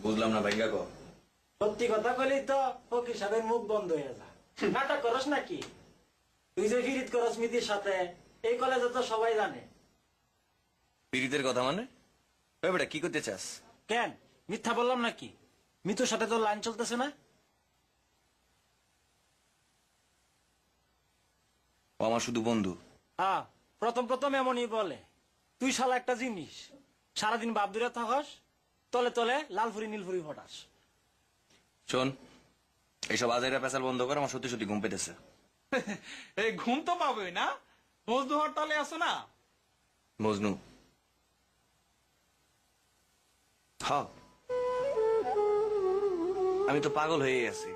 বুঝলাম না ভাইয়া কো। সত্যি কথা কইলেই তো ফকির সাহেবের মুখ বন্ধ হয়ে যায়। নাটক করস নাকি? তুই যে ফিরিত করস মিতির সাথে, এই কলেজে তো সবাই জানে। পীড়িতের কথা মানে? ওই বেটা কি করতে চাস? কেন মিথ্যা বললাম নাকি? মিতুর সাথে তোর লাইন চলতেছে না? ও আমার শুধু বন্ধু। হ্যাঁ, প্রথম প্রথম এমনই বলে। তুই শালা একটা জিনিস, সারাদিন বাপ দূরে থাকস, তলে তলে লালফুরি নীলফুরি ফটাস। শোন, এইসব আজাইরা পেশাল বন্ধ কর, আমার সত্যি সত্যি ঘুম পেতেছে। এই ঘুম তো পাবেই না, মজদু হরতালে আছো না? মজনু? হ্যাঁ, আমি তো পাগল হয়ে আছি।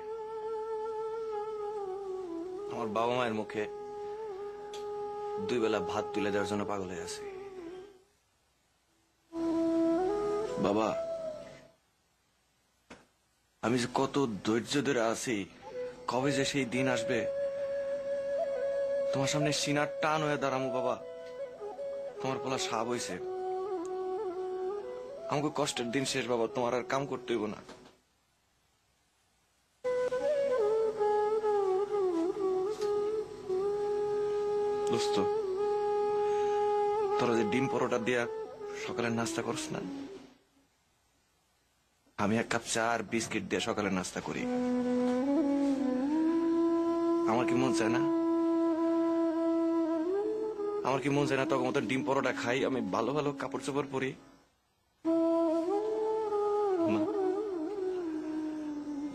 আমার বাবা মায়ের মুখে 2 বেলা ভাত তুলে দেওয়ার জন্য পাগল হয়ে আছি। বাবা, আমি যে কত ধৈর্য ধরে আছি, কবে যে সেই দিন আসবে তোমার সামনে সিনার টান হয়ে দাঁড়ামো। বাবা, তোমার পোলা সাপ হইছে, আমাকে কষ্টের দিন শেষ। বাবা, তোমার আর কাম করতে হইব না। দোস্ত, তোরা যে ডিম পরোটা দিয়া সকালের নাস্তা করছ না, আমি 1 কাপ চা আর বিস্কিট দিয়ে সকালের নাস্তা করি। আমার কি মন চায় না? আমার কি মন চায় না তখন মতো ডিম পরোটা খাই, আমি ভালো ভালো কাপড় চোপড় পরি?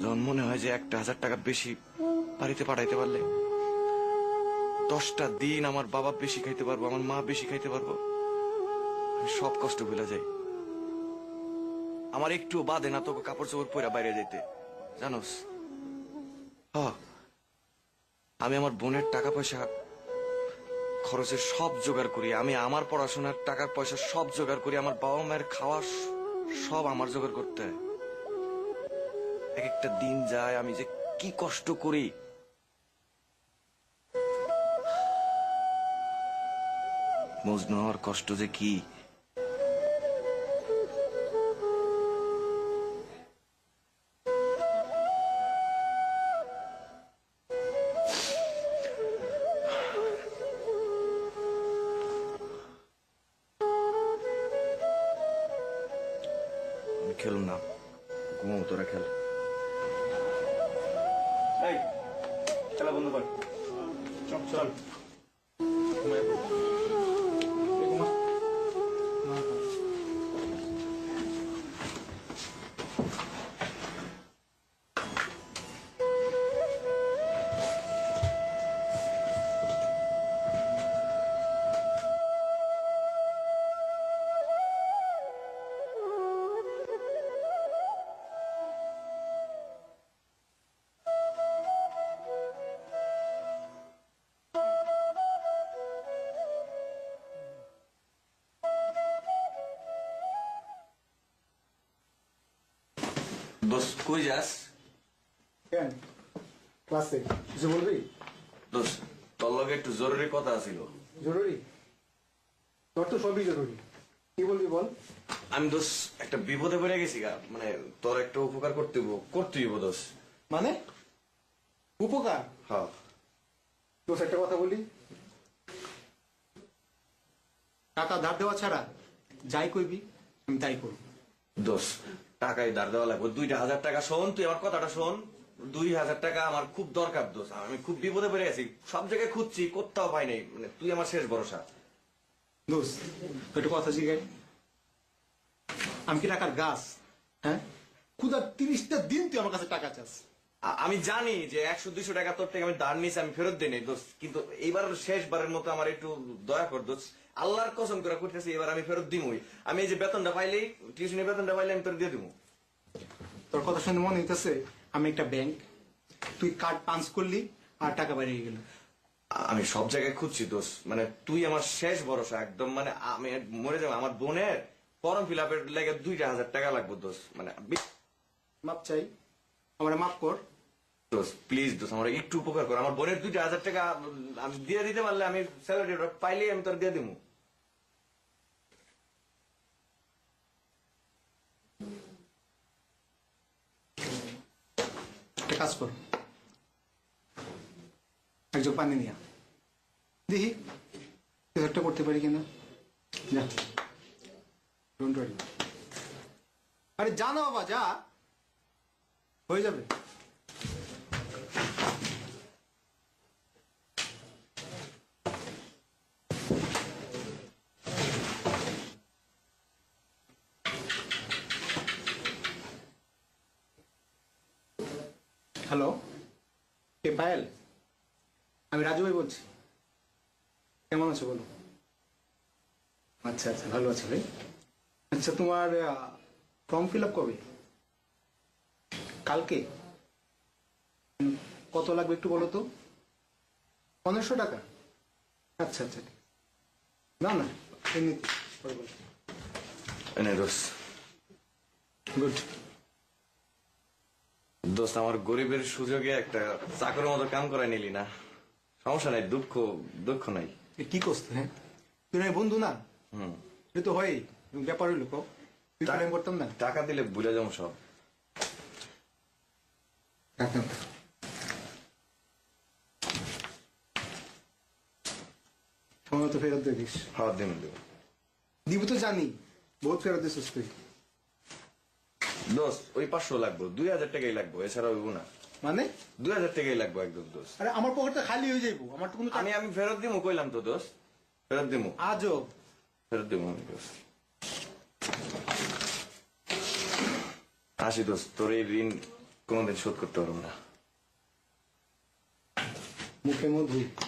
যখন মনে হয় যে 1,000 টাকা বেশি বাড়িতে পাঠাইতে পারলে 10টা দিন আমার বাবা বেশি খাইতে পারবো, আমার মা বেশি খাইতে পারবো, আমি সব কষ্ট ভুলে যাই। আমার একটু বাদে না তোকে কাপড় চোপড় পরে বাইরে যাইতে, জানোস? আমি আমার বোনের টাকা পয়সা খরচের সব জোগাড় করি, আমি আমার পড়াশোনার টাকার পয়সা সব জোগাড় করি, আমার বাবা মায়ের খাওয়া সব আমার জোগাড় করতে হয়। এক একটা দিন যায়, আমি যে কি কষ্ট করি। মজনু হওয়ার কষ্ট যে কি! খেলুন না, ঘুমাবো, তোরা খেল। খেলা বন্ধ কর, চল। দোস্ত, কই যাস? কেন ক্লাসে কিছু বলবি? দোস্ত, তোর লগে একটু জরুরি কথা ছিল। জরুরি? তোর তো সবই জরুরি, কি বলবি বল। আমি দোস্ত একটা বিপদে পড়ে গেছি গা, মানে তোর একটা উপকার করতে হইব দোস্ত। মানে উপকার? হ্যাঁ। তোর একটা কথা বলি, টাকা ধার দেওয়া ছাড়া যাই কইবি আমি তাই করব। দোস্ত, টাকাই ধার দেওয়া লাগবে। 2,000 টাকা শোন, তুই আমার কথাটা শোন। 2,000 টাকা আমার খুব দরকার দোস্ত, আমি খুব বিপদে পড়ে গেছি, সব জায়গায় খুঁজছি, কোথাও পাই নাই, মানে তুই আমার শেষ ভরসা। দোস্ত একটা কথা জিজ্ঞাই, আমি কি টাকার গাছ? হ্যাঁ, খুদা 30টা দিন তুই আমার কাছে টাকা চাস। আমি জানি যে 100-200 টাকা তোর থেকে আমি ধার নিয়েছি, আমি ফেরত দিই নাই দোস্ত, কিন্তু এইবার শেষবারের মতো আমার একটু দয়া কর দোস্ত, আল্লাহর কসম করে করতেছি, এবার আমি ফেরত দিমই। আমি এই যে বেতনটা পাইলেই, টিউশনের বেতনটা পাইলে আমি তোর দিয়ে দিব। তোর কথা শুনে মনে হইতেছে আমি একটা ব্যাংক, তুই কার্ড পাঞ্চ করলি আর টাকা বেরিয়ে গেল। আমি সব জায়গায় খুঁজছি দোস্ত, মানে তুই আমার শেষ ভরসা একদম, মানে আমি মরে যাবো। আমার বোনের ফর্ম ফিল আপের লেগে 2,000 টাকা লাগবে দোস্ত, মানে মাপ চাই, আমার মাফ কর দোস্ত, প্লিজ দোস্ত, আমার একটু উপকার কর। আমার বোনের 2,000 টাকা আমি দিয়ে দিতে পারলে, আমি স্যালারি পাইলেই আমি তোর দিয়ে দিব। কাজ কর, একজন পানি নিয়া দেখি কিছু একটা করতে পারি কিনা। যা, ডোন্ট ওয়ারি। আরে যা না বাবা, যা, হয়ে যাবে। হ্যালো, কে পায়েল? আমি রাজু ভাই বলছি। কেমন আছো বলো? আচ্ছা আচ্ছা, ভালো আছো ভাই। আচ্ছা, তোমার ফর্ম ফিল আপ কবে? কালকে? কত লাগবে একটু বলো তো। 1500 টাকা? আচ্ছা আচ্ছা, ঠিক। না না, এমনিতে পরে বলো। এনে দোস্ত, গুড। দোস্ত আমার গরিবের সুযোগে একটা চাকরের মতো কাম করাই নিলি না। সমস্যা নাই, দুঃখ দুঃখ নাই। কি করছো? হ্যাঁ, তুই না বন্ধু না? হুম, তুই তো হয় ব্যাপার হইলো কো, তুই প্রেম করতাম না। টাকা দিলে ভুলে যাবো সব। রাখতাম। সময় তো ফেরত দিস। হ্যাঁ, দিন দিব। দিব তো জানি, বহুত ফেরত দিছিস তুই। দোস্ত ওই 500 লাগবো, 2000 টাকাই লাগবো, এছাড়া হইব না। মানে? 2000 টাকাই লাগবো একদম দোস্ত। আরে আমার পকেটটা খালি হয়ে যাইবো, আমার তো কোনো টাকা- আমি ফেরত দিমু, কইলাম তো দোস্ত, ফেরত দিমু, আজও ফেরত দিমু আমি দোস্ত। আসি দোস্ত, তোর এই ঋণ কোনোদিন শোধ করতে পারবো না। মুখে মধু।